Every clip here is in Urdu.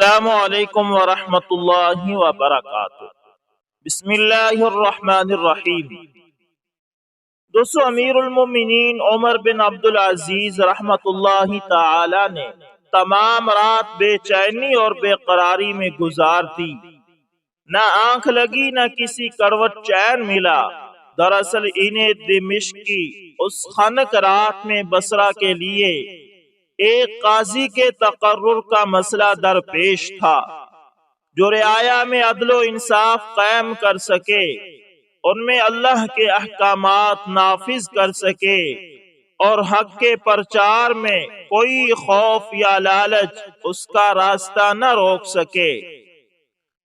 السلام علیکم ورحمۃ اللہ وبرکاتہ۔ بسم اللہ الرحمن الرحیم۔ دوستو، امیر المومنین عمر بن عبدالعزیز رحمۃ اللہ تعالی نے تمام رات بے چینی اور بے قراری میں گزار دی۔ نہ آنکھ لگی نہ کسی کروٹ چین ملا۔ دراصل انہیں دمشق کی اس خنک رات میں بصرہ کے لیے ایک قاضی کے تقرر کا مسئلہ درپیش تھا جو رعایا میں عدل و انصاف قائم کر سکے، ان میں اللہ کے احکامات نافذ کر سکے اور حق کے پرچار میں کوئی خوف یا لالچ اس کا راستہ نہ روک سکے۔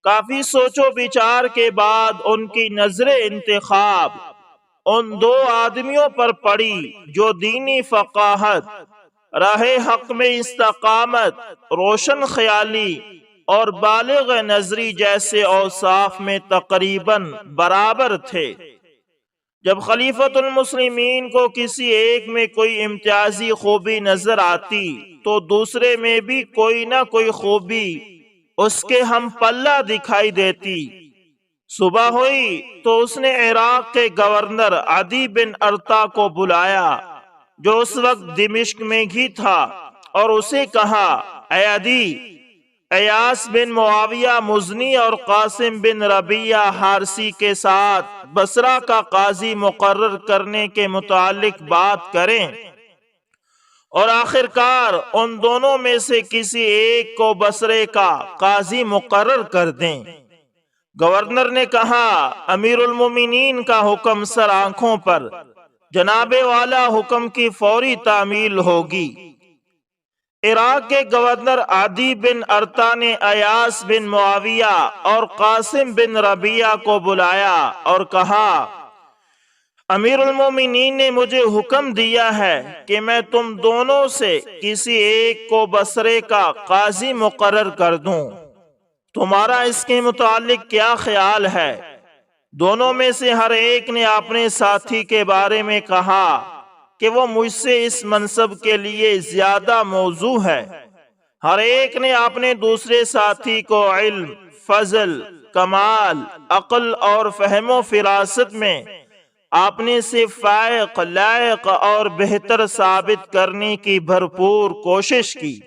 کافی سوچ و بچار کے بعد ان کی نظر انتخاب ان دو آدمیوں پر پڑی جو دینی فقاہت، راہ حق میں استقامت، روشن خیالی اور بالغ نظری جیسے اوصاف میں تقریباً برابر تھے۔ جب خلیفۃ المسلمین کو کسی ایک میں کوئی امتیازی خوبی نظر آتی تو دوسرے میں بھی کوئی نہ کوئی خوبی اس کے ہم پلہ دکھائی دیتی۔ صبح ہوئی تو اس نے عراق کے گورنر عدی بن ارطا کو بلایا جو اس وقت دمشق میں ہی تھا، اور اسے کہا، اے عدی، ایاس بن معاویہ مزنی اور قاسم بن ربیعہ حارسی کے ساتھ بصرہ کا قاضی مقرر کرنے کے متعلق بات کریں اور آخرکار ان دونوں میں سے کسی ایک کو بصرے کا قاضی مقرر کر دیں۔ گورنر نے کہا، امیر المومنین کا حکم سر آنکھوں پر، جناب والا حکم کی فوری تعمیل ہوگی۔ عراق کے گورنر عدی بن ارطا نے ایاس بن معاویہ اور قاسم بن ربیعہ کو بلایا اور کہا، امیر المومنین نے مجھے حکم دیا ہے کہ میں تم دونوں سے کسی ایک کو بصرے کا قاضی مقرر کر دوں۔ تمہارا اس کے متعلق کیا خیال ہے؟ دونوں میں سے ہر ایک نے اپنے ساتھی کے بارے میں کہا کہ وہ مجھ سے اس منصب کے لیے زیادہ موزوں ہے۔ ہر ایک نے اپنے دوسرے ساتھی کو علم، فضل، کمال، عقل اور فہم و فراست میں اپنے سے فائق، لائق اور بہتر ثابت کرنے کی بھرپور کوشش کی۔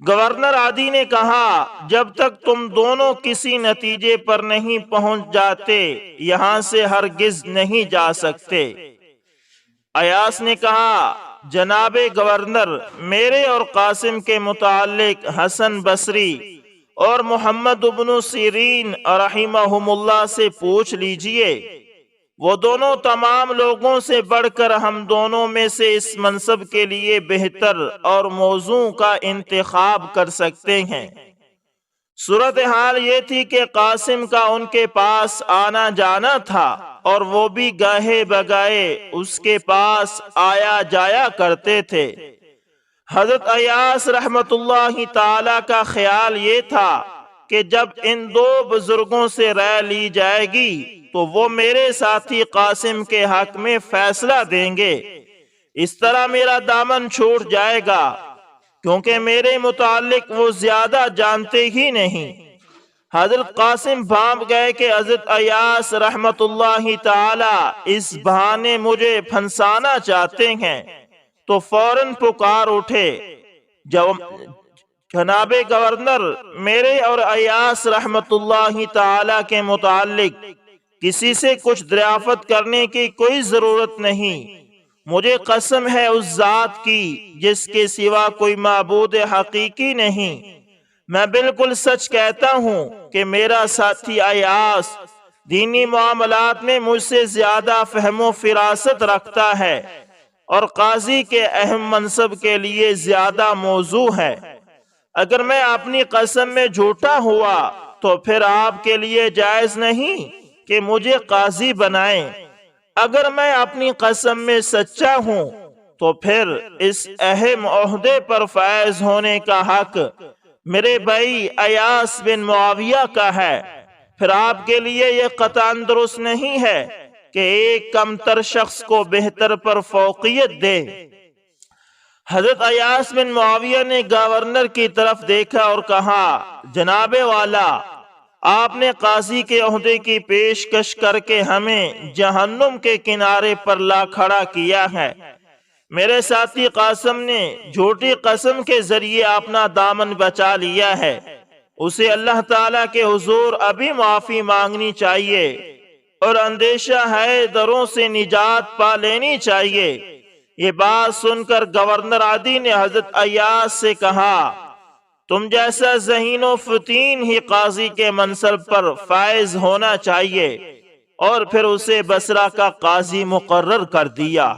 گورنر عدی نے کہا، جب تک تم دونوں کسی نتیجے پر نہیں پہنچ جاتے یہاں سے ہرگز نہیں جا سکتے۔ ایاس نے کہا، جناب گورنر، میرے اور قاسم کے متعلق حسن بصری اور محمد بن سیرین رحمہم اللہ سے پوچھ لیجئے، وہ دونوں تمام لوگوں سے بڑھ کر ہم دونوں میں سے اس منصب کے لیے بہتر اور موزوں کا انتخاب کر سکتے ہیں۔ صورتحال یہ تھی کہ قاسم کا ان کے پاس آنا جانا تھا اور وہ بھی گاہے بگاہے اس کے پاس آیا جایا کرتے تھے۔ حضرت ایاس رحمت اللہ تعالی کا خیال یہ تھا کہ جب ان دو بزرگوں سے رائے لی جائے گی تو وہ میرے ساتھی قاسم کے حق میں فیصلہ دیں گے۔ اس طرح میرا دامن چھوٹ جائے گا، کیونکہ میرے متعلق وہ زیادہ جانتے ہی نہیں۔ حضرت قاسم بھانپ گئے کہ حضرت ایاس رحمت اللہ تعالی اس بہانے مجھے پھنسانا چاہتے ہیں، تو فوراً پکار اٹھے، جناب گورنر، میرے اور ایاس رحمت اللہ تعالی کے متعلق کسی سے کچھ دریافت کرنے کی کوئی ضرورت نہیں۔ مجھے قسم ہے اس ذات کی جس کے سوا کوئی معبود حقیقی نہیں، میں بالکل سچ کہتا ہوں کہ میرا ساتھی ایاس دینی معاملات میں مجھ سے زیادہ فہم و فراست رکھتا ہے اور قاضی کے اہم منصب کے لیے زیادہ موزوں ہے۔ اگر میں اپنی قسم میں جھوٹا ہوا تو پھر آپ کے لیے جائز نہیں کہ مجھے قاضی بنائیں۔ اگر میں اپنی قسم میں سچا ہوں تو پھر اس اہم عہدے پر فائز ہونے کا حق میرے بھائی ایاس بن معاویہ کا ہے۔ پھر آپ کے لیے یہ قطعاً درست نہیں ہے کہ ایک کمتر شخص کو بہتر پر فوقیت دے۔ حضرت ایاس بن معاویہ نے گورنر کی طرف دیکھا اور کہا، جناب والا، آپ نے قاضی کے عہدے کی پیشکش کر کے ہمیں جہنم کے کنارے پر لا کھڑا کیا ہے۔ میرے ساتھی قاسم نے جھوٹی قسم کے ذریعے اپنا دامن بچا لیا ہے، اسے اللہ تعالیٰ کے حضور ابھی معافی مانگنی چاہیے اور اندیشہ ہے دروں سے نجات پا لینی چاہیے۔ یہ بات سن کر گورنر عادی نے حضرت ایاس سے کہا، تم جیسا ذہین و فتین ہی قاضی کے منصب پر فائز ہونا چاہیے، اور پھر اسے بصرہ کا قاضی مقرر کر دیا۔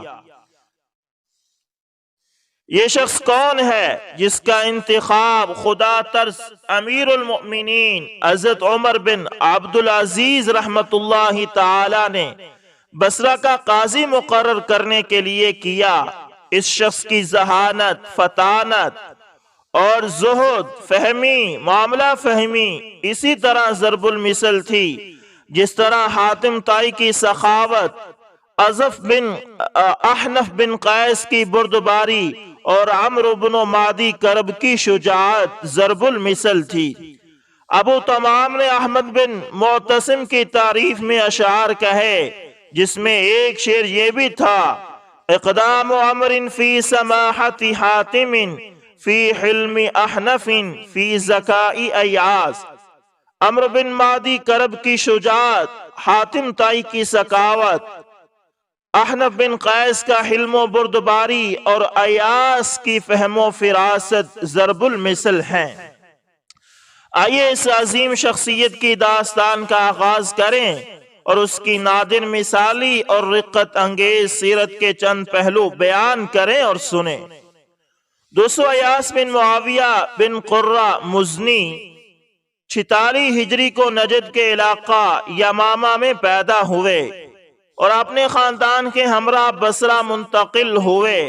یہ شخص کون ہے جس کا انتخاب خدا ترس امیر المؤمنین حضرت عمر بن عبدالعزیز رحمت اللہ تعالی نے بصرہ کا قاضی مقرر کرنے کے لیے کیا؟ اس شخص کی ذہانت، فطانت اور زہد، فہمی، معاملہ فہمی اسی طرح ضرب المثل تھی جس طرح حاتم طائی کی سخاوت، اظف بن احنف بن قیس کی بردباری اور عمرو بن مادی کرب کی شجاعت ضرب المثل تھی۔ ابو تمام نے احمد بن معتصم کی تعریف میں اشعار کہے جس میں ایک شعر یہ بھی تھا، اقدام عمر فی سماحت حاتم فی حلم احنف فی ذکاء ایاس۔ عمرو بن مادی کرب کی شجاعت، حاتم طائی کی سخاوت، احنف بن قیس کا حلم و بردباری اور ایاس کی فہم و فراست ضرب المثل ہیں۔ آئیے اس عظیم شخصیت کی داستان کا آغاز کریں اور اس کی نادر مثالی اور رقت انگیز سیرت کے چند پہلو بیان کریں اور سنیں۔ دوستو، ایاس بن معاویہ بن قرہ مزنی 46 ہجری کو نجد کے علاقہ یمامہ میں پیدا ہوئے اور اپنے خاندان کے ہمراہ بصرہ منتقل ہوئے،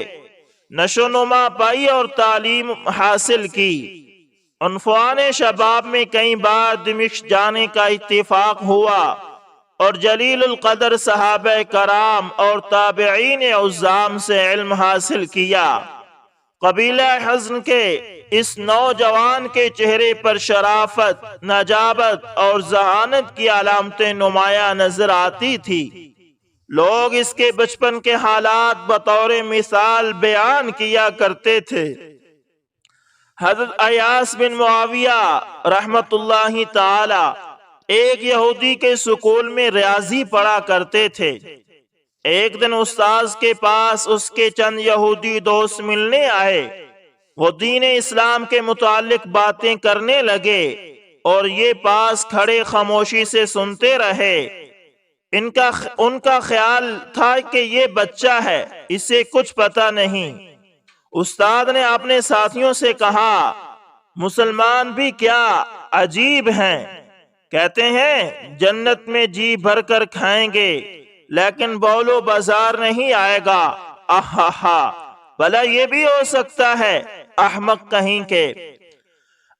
نشو و نما پائی اور تعلیم حاصل کی۔ عنفوان شباب میں کئی بار دمشق جانے کا اتفاق ہوا اور جلیل القدر صحابہ کرام اور تابعین عظام سے علم حاصل کیا۔ قبیلہ حزن کے اس نوجوان کے چہرے پر شرافت، نجابت اور ذہانت کی علامتیں نمایاں نظر آتی تھی۔ لوگ اس کے بچپن کے حالات بطور مثال بیان کیا کرتے تھے۔ حضرت ایاس بن معاویہ رحمت اللہ تعالی ایک یہودی کے سکول میں ریاضی پڑھا کرتے تھے۔ ایک دن استاذ کے پاس اس کے چند یہودی دوست ملنے آئے۔ وہ دین اسلام کے متعلق باتیں کرنے لگے اور یہ پاس کھڑے خاموشی سے سنتے رہے۔ ان کا خیال تھا کہ یہ بچہ ہے، اسے کچھ پتہ نہیں۔ استاد نے اپنے ساتھیوں سے کہا، مسلمان بھی کیا عجیب ہیں، کہتے ہیں جنت میں جی بھر کر کھائیں گے لیکن بول و بازار نہیں آئے گا۔ آہا، بھلا یہ بھی ہو سکتا ہے، احمق کہیں کے۔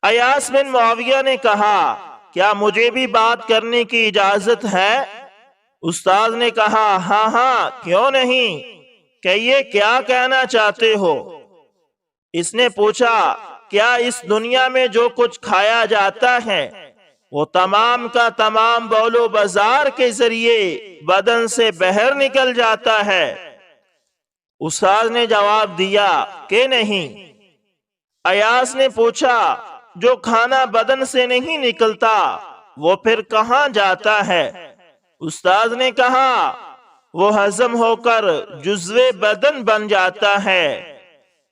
ایاس بن معاویہ نے کہا، کیا مجھے بھی بات کرنے کی اجازت ہے؟ استاد نے کہا، ہاں کیوں نہیں، کہیے کیا کہنا چاہتے ہو؟ اس نے پوچھا، کیا اس دنیا میں جو کچھ کھایا جاتا ہے وہ تمام کا تمام بول و بازار کے ذریعے بدن سے باہر نکل جاتا ہے؟ استاد نے جواب دیا کہ نہیں۔ ایاس نے پوچھا، جو کھانا بدن سے نہیں نکلتا وہ پھر کہاں جاتا ہے؟ استاد نے کہا، وہ ہضم ہو کر جزو بدن بن جاتا ہے۔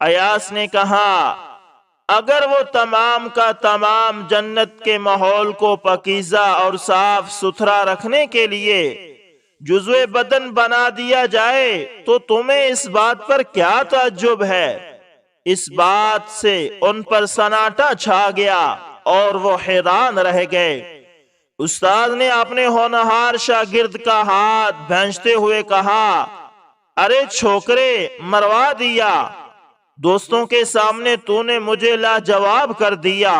ایاس نے کہا، اگر وہ تمام کا تمام جنت کے ماحول کو پاکیزہ اور صاف ستھرا رکھنے کے لیے جزو بدن بنا دیا جائے تو تمہیں اس بات پر کیا تعجب ہے؟ اس بات سے ان پر سناٹا چھا گیا اور وہ حیران رہ گئے۔ استاد نے اپنے ہونہار شاگرد کا ہاتھ بھینچتے ہوئے کہا، ارے چھوکرے، مروا دیا، دوستوں کے سامنے تو نے مجھے لاجواب کر دیا،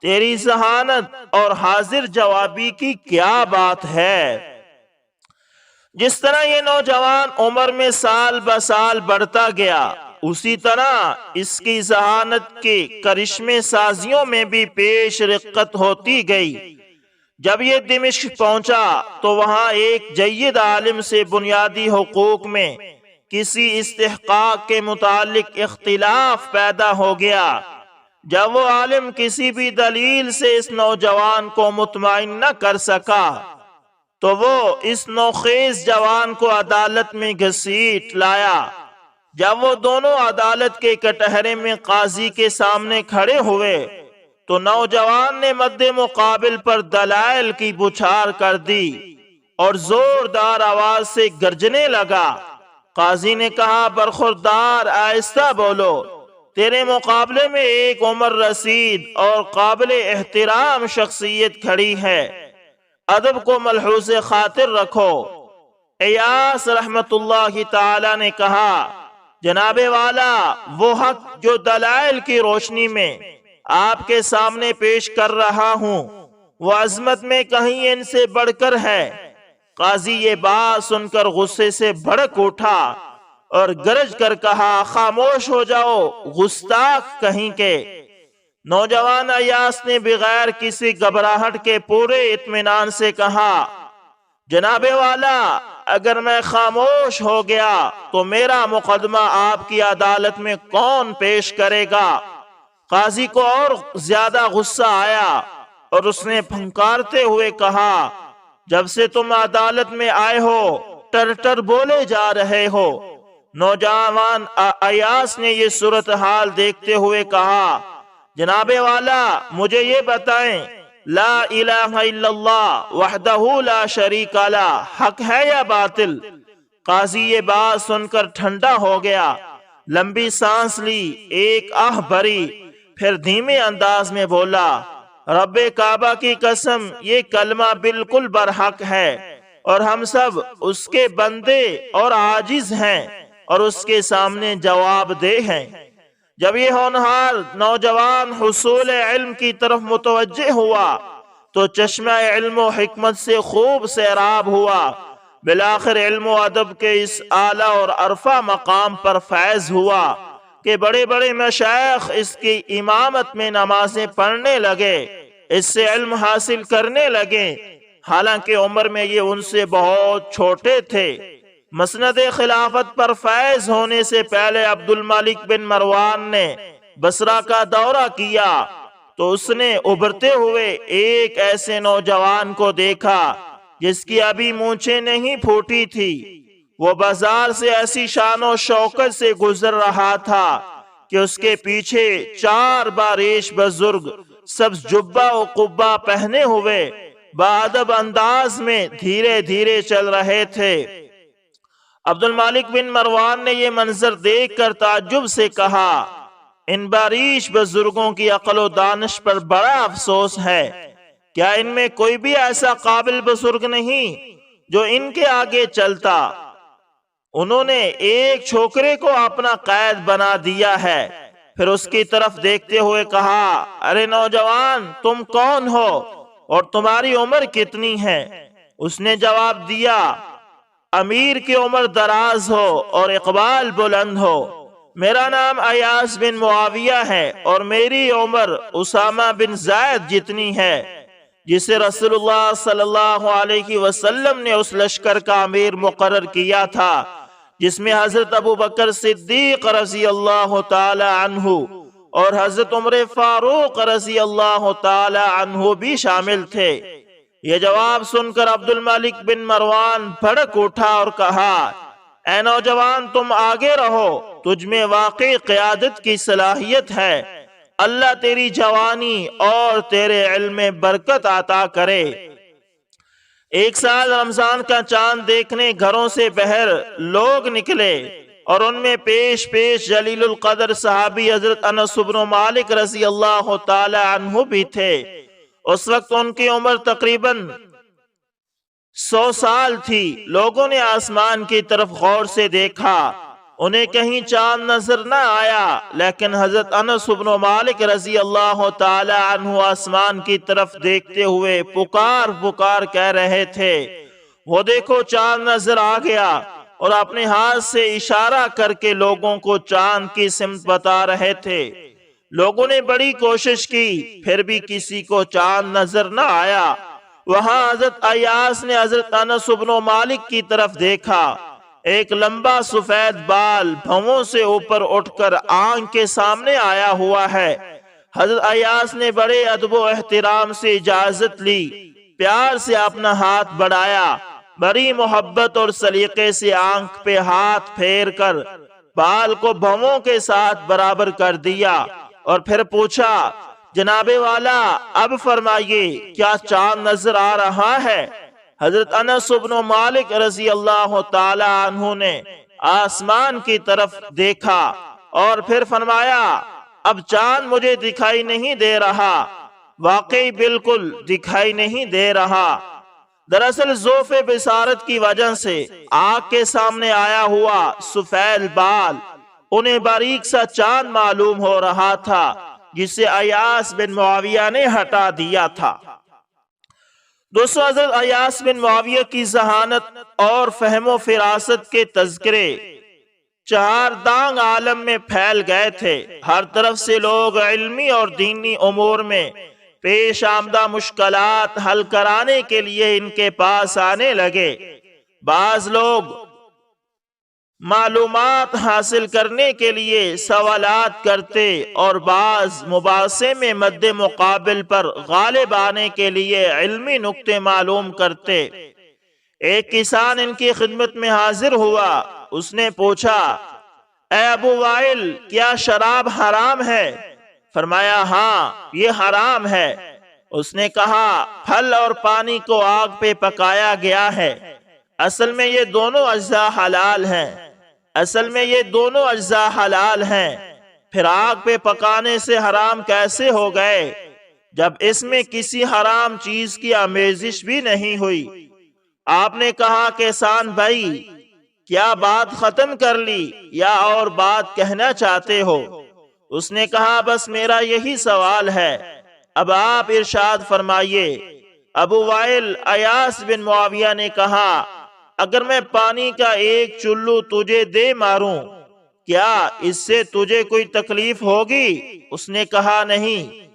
تیری ذہانت اور حاضر جوابی کی کیا بات ہے؟ جس طرح یہ نوجوان عمر میں سال بسال بڑھتا گیا، اسی طرح اس کی ذہانت کے کرشمے سازیوں میں بھی پیش رقت ہوتی گئی۔ جب یہ دمشق پہنچا تو وہاں ایک جید عالم سے بنیادی حقوق میں کسی استحقاق کے متعلق اختلاف پیدا ہو گیا۔ جب وہ عالم کسی بھی دلیل سے اس نوجوان کو مطمئن نہ کر سکا تو وہ اس نوخیز جوان کو عدالت میں گھسیٹ لایا۔ جب وہ دونوں عدالت کے کٹہرے میں قاضی کے سامنے کھڑے ہوئے تو نوجوان نے مد مقابل پر دلائل کی بچھار کر دی اور زوردار آواز سے گرجنے لگا۔ قاضی نے کہا، برخوردار، آہستہ بولو، تیرے مقابلے میں ایک عمر رسید اور قابل احترام شخصیت کھڑی ہے، ادب کو ملحوظ خاطر رکھو۔ ایاس رحمت اللہ تعالی نے کہا، جناب والا، وہ حق جو دلائل کی روشنی میں آپ کے سامنے پیش کر رہا ہوں وہ عظمت میں کہیں ان سے بڑھ کر ہے۔ قاضی یہ بات سن کر غصے سے بھڑک اٹھا اور گرج کر کہا، خاموش ہو جاؤ گستاخ کہیں کے۔ نوجوان ایاس نے بغیر کسی گھبراہٹ کے پورے اطمینان سے کہا، جناب والا، اگر میں خاموش ہو گیا تو میرا مقدمہ آپ کی عدالت میں کون پیش کرے گا؟ قاضی کو اور زیادہ غصہ آیا اور اس نے پھنکارتے ہوئے کہا، جب سے تم عدالت میں آئے ہو ٹر ٹر بولے جا رہے ہو۔ نوجوان ایاس نے یہ صورتحال دیکھتے ہوئے کہا، جناب والا، مجھے یہ بتائیں، لا الہ الا اللہ وحدہ لا شریک لہ حق ہے یا باطل؟ قاضی یہ بات سن کر ٹھنڈا ہو گیا، لمبی سانس لی، ایک آہ بھری، پھر دھیمے انداز میں بولا، رب کعبہ کی قسم، یہ کلمہ بالکل برحق ہے اور ہم سب اس کے بندے اور عاجز ہیں اور اس کے سامنے جواب دہ ہیں۔ جب یہ ہونہار نوجوان حصول علم کی طرف متوجہ ہوا تو چشمہ علم و حکمت سے خوب سیراب ہوا۔ بالآخر علم و ادب کے اس اعلیٰ اور عرفہ مقام پر فیض ہوا کہ بڑے بڑے مشائخ اس کی امامت میں نمازیں پڑھنے لگے، اس سے علم حاصل کرنے لگے، حالانکہ عمر میں یہ ان سے بہت چھوٹے تھے۔ مسند خلافت پر فیض ہونے سے پہلے عبد الملک بن مروان نے بصرہ کا دورہ کیا تو اس نے ابھرتے ہوئے ایک ایسے نوجوان کو دیکھا جس کی ابھی مونچھیں نہیں پھوٹی تھی۔ وہ بازار سے ایسی شان و شوکت سے گزر رہا تھا کہ اس کے پیچھے 4 باریش بزرگ سبز جبہ و قبہ پہنے ہوئے باادب انداز میں دھیرے دھیرے چل رہے تھے۔ عبد الملک بن مروان نے یہ منظر دیکھ کر تعجب سے کہا، ان باریش بزرگوں کی عقل و دانش پر بڑا افسوس ہے، کیا ان میں کوئی بھی ایسا قابل بزرگ نہیں جو ان کے آگے چلتا؟ انہوں نے ایک چھوکرے کو اپنا قید بنا دیا ہے۔ پھر اس کی طرف دیکھتے ہوئے کہا، ارے نوجوان، تم کون ہو اور تمہاری عمر کتنی ہے؟ اس نے جواب دیا، امیر کی عمر دراز ہو اور اقبال بلند ہو، میرا نام ایاس بن معاویہ ہے اور میری عمر اسامہ بن زید جتنی ہے جسے رسول اللہ صلی اللہ علیہ وسلم نے اس لشکر کا امیر مقرر کیا تھا جس میں حضرت ابو بکر صدیق رضی اللہ تعالی عنہ اور حضرت عمر فاروق رضی اللہ تعالی عنہ بھی شامل تھے۔ یہ جواب سن کر عبد الملک بن مروان بھڑک اٹھا اور کہا، اے نوجوان، تم آگے رہو، تجھ میں واقعی قیادت کی صلاحیت ہے، اللہ تیری جوانی اور تیرے علم میں برکت عطا کرے۔ ایک سال رمضان کا چاند دیکھنے گھروں سے باہر لوگ نکلے اور ان میں پیش پیش جلیل القدر صحابی حضرت انس بن مالک رضی اللہ تعالی عنہ بھی تھے۔ اس وقت ان کی عمر تقریباً 100 سال تھی۔ لوگوں نے آسمان کی طرف غور سے دیکھا، انہیں کہیں چاند نظر نہ آیا، لیکن حضرت انس بن مالک رضی اللہ تعالی عنہ آسمان کی طرف دیکھتے ہوئے پکار پکار کہہ رہے تھے، وہ دیکھو چاند نظر آ گیا۔ اور اپنے ہاتھ سے اشارہ کر کے لوگوں کو چاند کی سمت بتا رہے تھے۔ لوگوں نے بڑی کوشش کی، پھر بھی کسی کو چاند نظر نہ آیا۔ وہاں حضرت ایاس نے حضرت انس بن مالک کی طرف دیکھا۔ ایک لمبا سفید بال بھووں سے اوپر اٹھ کر آنکھ کے سامنے آیا ہوا ہے۔ حضرت ایاس نے بڑے ادب و احترام سے اجازت لی، پیار سے اپنا ہاتھ بڑھایا، بڑی محبت اور سلیقے سے آنکھ پہ ہاتھ پھیر کر بال کو بھووں کے ساتھ برابر کر دیا، اور پھر پوچھا، جناب والا اب فرمائیے کیا چاند نظر آ رہا ہے؟ حضرت انس بن مالک رضی اللہ تعالی عنہ نے آسمان کی طرف دیکھا اور پھر فرمایا، اب چاند مجھے دکھائی نہیں دے رہا، واقعی بالکل دکھائی نہیں دے رہا۔ دراصل ضعف بصارت کی وجہ سے آنکھ کے سامنے آیا ہوا سفید بال انہیں باریک سا چاند معلوم ہو رہا تھا، جسے ایاس بن معاویہ نے ہٹا دیا تھا۔ دوستو، حضرت ایاس بن معاویہ کی ذہانت اور فہم و فراست کے تذکرے چہار دانگ عالم میں پھیل گئے تھے۔ ہر طرف سے لوگ علمی اور دینی امور میں پیش آمدہ مشکلات حل کرانے کے لیے ان کے پاس آنے لگے۔ بعض لوگ معلومات حاصل کرنے کے لیے سوالات کرتے اور بعض مباحثے میں مد مقابل پر غالب آنے کے لیے علمی نکتے معلوم کرتے۔ ایک کسان ان کی خدمت میں حاضر ہوا۔ اس نے پوچھا، اے ابو وائل، کیا شراب حرام ہے؟ فرمایا، ہاں یہ حرام ہے۔ اس نے کہا، پھل اور پانی کو آگ پہ پکایا گیا ہے، اصل میں یہ دونوں اجزاء حلال ہیں۔ پھر آگ پہ پکانے سے حرام کیسے ہو گئے جب اس میں کسی حرام چیز کی آمیزش بھی نہیں ہوئی؟ آپ نے کہا، کسان بھائی، کیا بات ختم کر لی یا اور بات کہنا چاہتے ہو؟ اس نے کہا، بس میرا یہی سوال ہے، اب آپ ارشاد فرمائیے۔ ابو وائل ایاس بن معاویہ نے کہا، اگر میں پانی کا ایک چلو تجھے دے ماروں، کیا اس سے تجھے کوئی تکلیف ہوگی؟ اس نے کہا، نہیں۔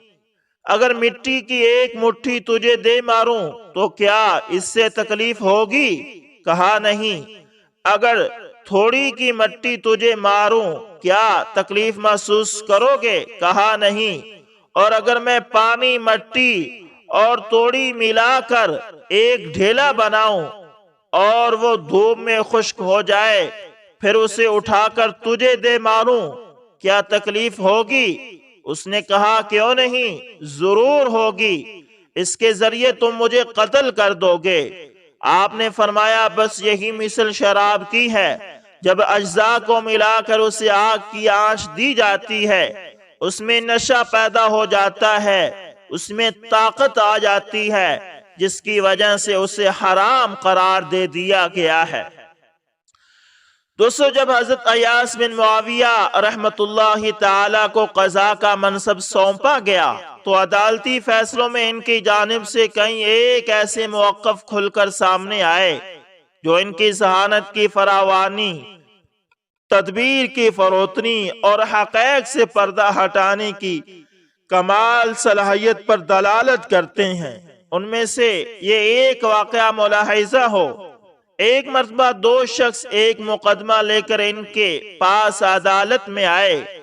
اگر مٹی کی ایک مٹھی تجھے دے ماروں تو کیا اس سے تکلیف ہوگی؟ کہا، نہیں۔ اگر تھوڑی کی مٹی تجھے ماروں کیا تکلیف محسوس کرو گے؟ کہا، نہیں۔ اور اگر میں پانی، مٹی اور توڑی ملا کر ایک ڈھیلا بناؤں اور وہ دھوپ میں خشک ہو جائے، پھر اسے اٹھا کر تجھے دے ماروں، کیا تکلیف ہوگی؟ اس نے کہا، کیوں نہیں، ضرور ہوگی، اس کے ذریعے تم مجھے قتل کر دو گے۔ آپ نے فرمایا، بس یہی مثل شراب کی ہے، جب اجزاء کو ملا کر اسے آگ کی آنچ دی جاتی ہے، اس میں نشہ پیدا ہو جاتا ہے، اس میں طاقت آ جاتی ہے، جس کی وجہ سے اسے حرام قرار دے دیا گیا ہے۔ دوستو، جب حضرت ایاس بن معاویہ رحمت اللہ تعالی کو قضاء کا منصب سونپا گیا تو عدالتی فیصلوں میں ان کی جانب سے کئی ایک ایسے موقف کھل کر سامنے آئے جو ان کی ذہانت کی فراوانی، تدبیر کی فروتنی اور حقائق سے پردہ ہٹانے کی کمال صلاحیت پر دلالت کرتے ہیں۔ ان میں سے یہ ایک واقعہ ملاحظہ ہو، ایک مرتبہ دو شخص ایک مقدمہ لے کر ان کے پاس عدالت میں آئے۔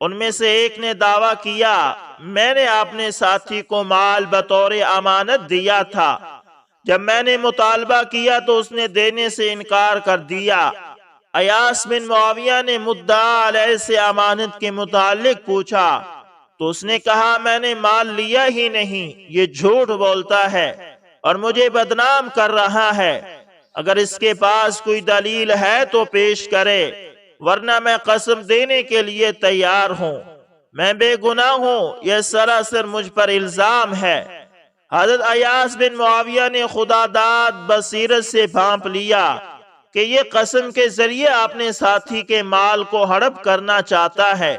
ان میں سے ایک نے دعویٰ کیا، میں نے اپنے ساتھی کو مال بطور امانت دیا تھا، جب میں نے مطالبہ کیا تو اس نے دینے سے انکار کر دیا۔ ایاس بن معاویہ نے مدعا علیہ سے امانت کے متعلق پوچھا تو اس نے کہا، میں نے مال لیا ہی نہیں، یہ جھوٹ بولتا ہے اور مجھے بدنام کر رہا ہے۔ اگر اس کے پاس کوئی دلیل ہے تو پیش کرے، ورنہ میں قسم دینے کے لیے تیار ہوں، میں بے گناہ ہوں، یہ سراسر مجھ پر الزام ہے۔ حضرت ایاس بن معاویہ نے خدا داد بصیرت سے بھانپ لیا کہ یہ قسم کے ذریعے اپنے ساتھی کے مال کو ہڑپ کرنا چاہتا ہے۔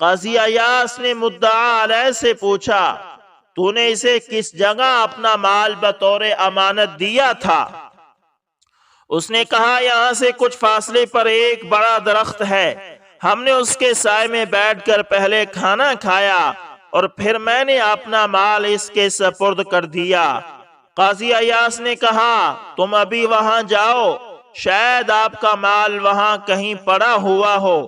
قاضی ایاس نے مدعا علیہ سے پوچھا، تو نے اسے کس جگہ اپنا مال بطور امانت دیا تھا؟ اس نے کہا یہاں سے کچھ فاصلے پر ایک بڑا درخت ہے، ہم نے اس کے سائے میں بیٹھ کر پہلے کھانا کھایا اور پھر میں نے اپنا مال اس کے سپرد کر دیا۔ قاضی ایاس نے کہا تم ابھی وہاں جاؤ، شاید آپ کا مال وہاں کہیں پڑا ہوا ہو،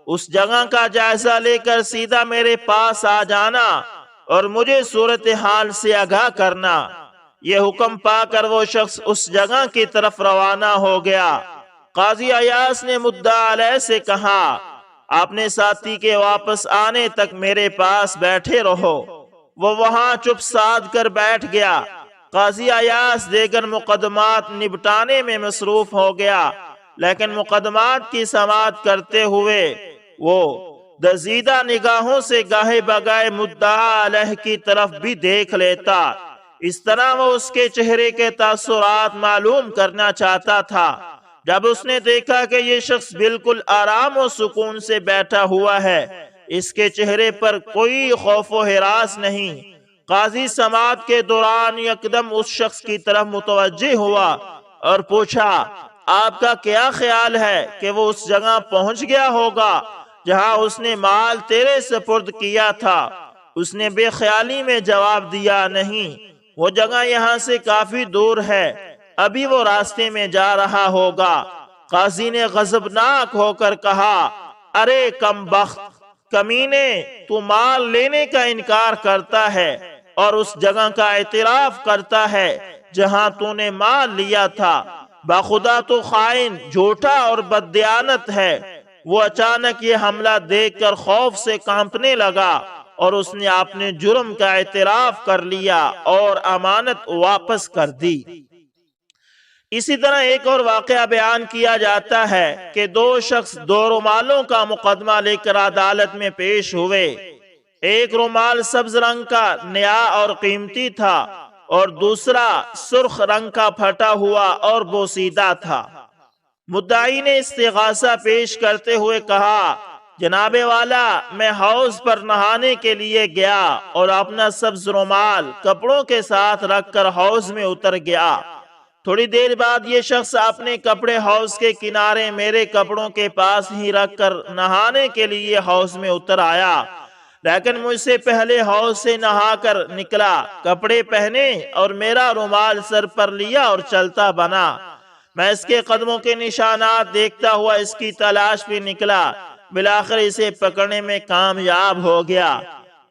اس جگہ کا جائزہ لے کر سیدھا میرے پاس آ جانا اور مجھے صورتحال سے آگاہ کرنا۔ یہ حکم پا کر وہ شخص اس جگہ کی طرف روانہ ہو گیا۔ قاضی ایاس نے مدعا علیہ سے کہا اپنے ساتھی کے واپس آنے تک میرے پاس بیٹھے رہو۔ وہ وہاں چپ سادھ کر بیٹھ گیا۔ قاضی ایاس دیگر مقدمات نبٹانے میں مصروف ہو گیا، لیکن مقدمات کی سماعت کرتے ہوئے وہ دزیدہ نگاہوں سے گاہے بگاہے مدعا علیہ کی طرف بھی دیکھ لیتا۔ اس طرح وہ اس کے چہرے کے تاثرات معلوم کرنا چاہتا تھا۔ جب اس نے دیکھا کہ یہ شخص بالکل آرام و سکون سے بیٹھا ہوا ہے، اس کے چہرے پر کوئی خوف و ہراس نہیں، قاضی سماعت کے دوران یکدم اس شخص کی طرف متوجہ ہوا اور پوچھا آپ کا کیا خیال ہے کہ وہ اس جگہ پہنچ گیا ہوگا جہاں اس نے مال تیرے سپرد کیا تھا؟ اس نے بے خیالی میں جواب دیا نہیں، وہ جگہ یہاں سے کافی دور ہے، ابھی وہ راستے میں جا رہا ہوگا۔ قاضی نے غضبناک ہو کر کہا ارے کم بخت کمینے، تو مال لینے کا انکار کرتا ہے اور اس جگہ کا اعتراف کرتا ہے جہاں تو نے مال لیا تھا، بخدا تو خائن، جھوٹا اور بددیانت ہے۔ وہ اچانک یہ حملہ دیکھ کر خوف سے کانپنے لگا اور اس نے اپنے جرم کا اعتراف کر لیا اور امانت واپس کر دی۔ اسی طرح ایک اور واقعہ بیان کیا جاتا ہے کہ دو شخص دو رومالوں کا مقدمہ لے کر عدالت میں پیش ہوئے۔ ایک رومال سبز رنگ کا نیا اور قیمتی تھا اور دوسرا سرخ رنگ کا پھٹا ہوا اور بوسیدہ تھا۔ مدعی نے استغاثہ پیش کرتے ہوئے کہا جناب والا، میں حوض پر نہانے کے لیے گیا اور اپنا سبز رومال کپڑوں کے ساتھ رکھ کر حوض میں اتر گیا۔ تھوڑی دیر بعد یہ شخص اپنے کپڑے حوض کے کنارے میرے کپڑوں کے پاس ہی رکھ کر نہانے کے لیے حوض میں اتر آیا، لیکن مجھ سے پہلے حوض سے نہا کر نکلا، کپڑے پہنے اور میرا رومال سر پر لیا اور چلتا بنا۔ میں اس کے قدموں کے نشانات دیکھتا ہوا اس کی تلاش پہ نکلا، بالآخر اسے پکڑنے میں کامیاب ہو گیا۔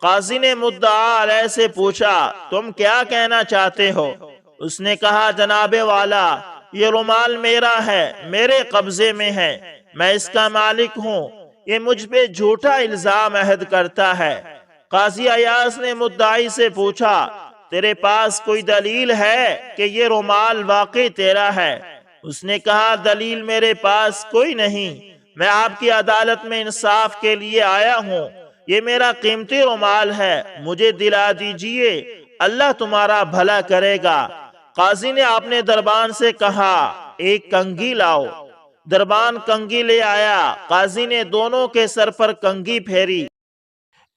قاضی نے مدعا علیہ سے پوچھا تم کیا کہنا چاہتے ہو؟ اس نے کہا جناب والا، یہ رومال میرا ہے، میرے قبضے میں ہے، میں اس کا مالک ہوں، یہ مجھ پہ جھوٹا الزام عائد کرتا ہے۔ قاضی ایاس نے مدعی سے پوچھا تیرے پاس کوئی دلیل ہے کہ یہ رومال واقعی تیرا ہے؟ اس نے کہا دلیل میرے پاس کوئی نہیں، میں آپ کی عدالت میں انصاف کے لیے آیا ہوں، یہ میرا قیمتی رومال ہے، مجھے دلا دیجئے، اللہ تمہارا بھلا کرے گا۔ قاضی نے اپنے دربان سے کہا ایک کنگھی لاؤ۔ دربان کنگھی لے آیا۔ قاضی نے دونوں کے سر پر کنگھی پھیری،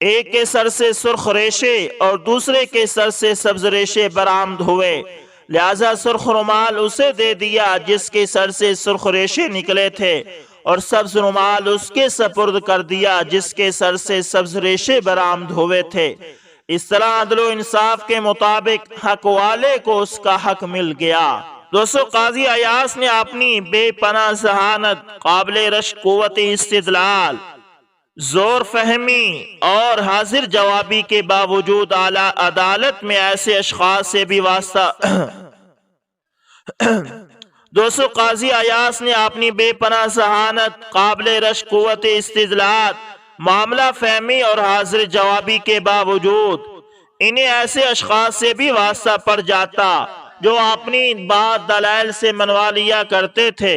ایک کے سر سے سرخ ریشے اور دوسرے کے سر سے سبز ریشے برآمد ہوئے، لہذا سرخ رومال اسے دے دیا جس کے سر سے سرخ ریشے نکلے تھے، اور سبز رومال اس کے سپرد کر دیا جس کے سر سے سبز ریشے برآمد ہوئے تھے۔ اس طرح عدل و انصاف کے مطابق حق والے کو اس کا حق مل گیا۔ دوستو، قاضی ایاس نے اپنی بے پناہ ذہانت، قابل رشک قوت استدلال، زور فہمی اور حاضر جوابی کے باوجود اعلیٰ عدالت میں ایسے اشخاص سے بھی واسطہ دوستو، قاضی ایاس نے اپنی بے پناہ ذہانت، قابل رشک قوت استدلال، معاملہ فہمی اور حاضر جوابی کے باوجود انہیں ایسے اشخاص سے بھی واسطہ پڑ جاتا جو اپنی بات دلائل سے منوا لیا کرتے تھے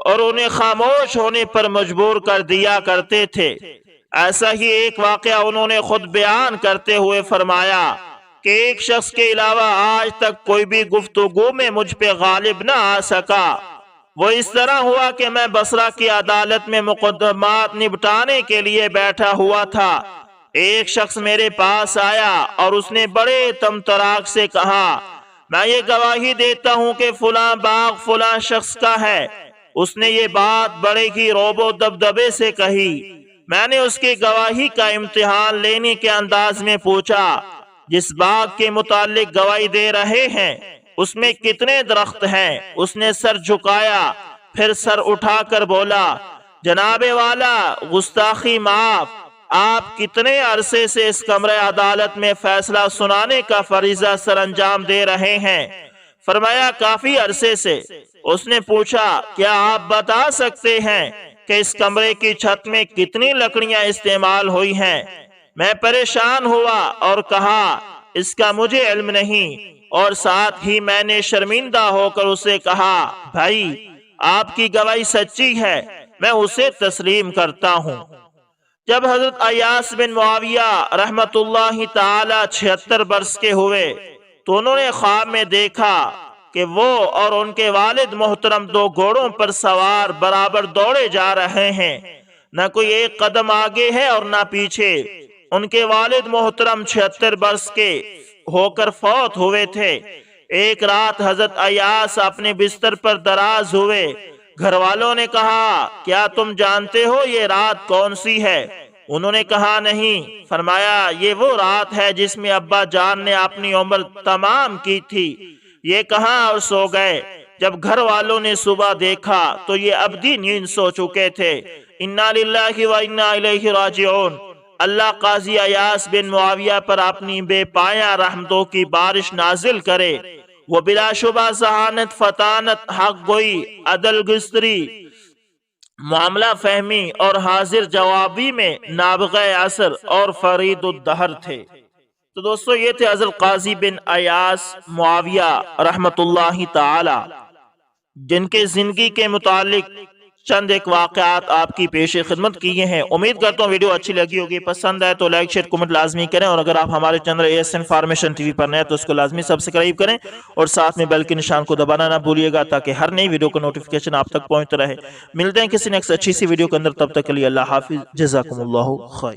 اور انہیں خاموش ہونے پر مجبور کر دیا کرتے تھے۔ ایسا ہی ایک واقعہ انہوں نے خود بیان کرتے ہوئے فرمایا کہ ایک شخص کے علاوہ آج تک کوئی بھی گفتگو میں مجھ پہ غالب نہ آ سکا۔ وہ اس طرح ہوا کہ میں بصرہ کی عدالت میں مقدمات نبٹانے کے لیے بیٹھا ہوا تھا۔ ایک شخص میرے پاس آیا اور اس نے بڑے تمطراق سے کہا میں یہ گواہی دیتا ہوں کہ فلاں باغ فلاں شخص کا ہے۔ اس نے یہ بات بڑے ہی روب و دبدبے سے کہی۔ میں نے اس کی گواہی کا امتحان لینے کے انداز میں پوچھا، جس باغ کے متعلق گواہی دے رہے ہیں اس میں کتنے درخت ہیں؟ اس نے سر جھکایا، پھر سر اٹھا کر بولا، جناب والا، گستاخی معاف، آپ کتنے عرصے سے اس کمرہ عدالت میں فیصلہ سنانے کا فریضہ سر انجام دے رہے ہیں؟ فرمایا، کافی عرصے سے۔ اس نے پوچھا، کیا آپ بتا سکتے ہیں کہ اس کمرے کی چھت میں کتنی لکڑیاں استعمال ہوئی ہیں؟ میں پریشان ہوا اور کہا، اس کا مجھے علم نہیں، اور ساتھ ہی میں نے شرمندہ ہو کر اسے کہا، بھائی آپ کی گواہی سچی ہے، میں اسے تسلیم کرتا ہوں۔ جب حضرت ایاس بن معاویہ رحمت اللہ تعالی 76 برس کے ہوئے تو انہوں نے خواب میں دیکھا کہ وہ اور ان کے والد محترم 2 گھوڑوں پر سوار برابر دوڑے جا رہے ہیں، نہ کوئی ایک قدم آگے ہے اور نہ پیچھے۔ ان کے والد محترم 76 برس کے ہو کر فوت ہوئے تھے۔ ایک رات حضرت ایاس اپنے بستر پر دراز ہوئے۔ گھر والوں نے کہا، کیا تم جانتے ہو یہ رات کون سی ہے؟ انہوں نے کہا، نہیں۔ فرمایا، یہ وہ رات ہے جس میں ابا جان نے اپنی عمر تمام کی تھی۔ یہ کہاں اور سو گئے۔ جب گھر والوں نے صبح دیکھا تو یہ ابدی نیند سو چکے تھے۔ انا للہ و انا الیہ راجعون۔ اللہ قاضی ایاس بن معاویہ پر اپنی بے پایہ رحمتوں کی بارش نازل کرے۔ وہ بلا شبہ ذہانت، فطانت، حق گوئی، عدل گستری، معاملہ فہمی اور حاضر جوابی میں نابغہ عصر اور فرید الدہر تھے۔ تو دوستو، یہ تھے حضرت قاضی بن ایاس معاویہ رحمت اللہ تعالی، جن کے زندگی کے متعلق چند ایک واقعات آپ کی پیش خدمت کیے ہیں۔ امید کرتا ہوں ویڈیو اچھی لگی ہوگی، پسند آئے تو لائک شیئر کمنٹ لازمی کریں، اور اگر آپ ہمارے چینل AS انفارمیشن TV پر نئے تو اس کو لازمی سبسکرائب کریں اور ساتھ میں بیل کے نشان کو دبانا نہ بھولیے گا تاکہ ہر نئی ویڈیو کا نوٹیفیکیشن آپ تک پہنچتا رہے۔ ملتے ہیں کسی نیکسٹ اچھی سی ویڈیو کے اندر، تب تک کے لیے اللہ حافظ، جزاکم اللہ خیر۔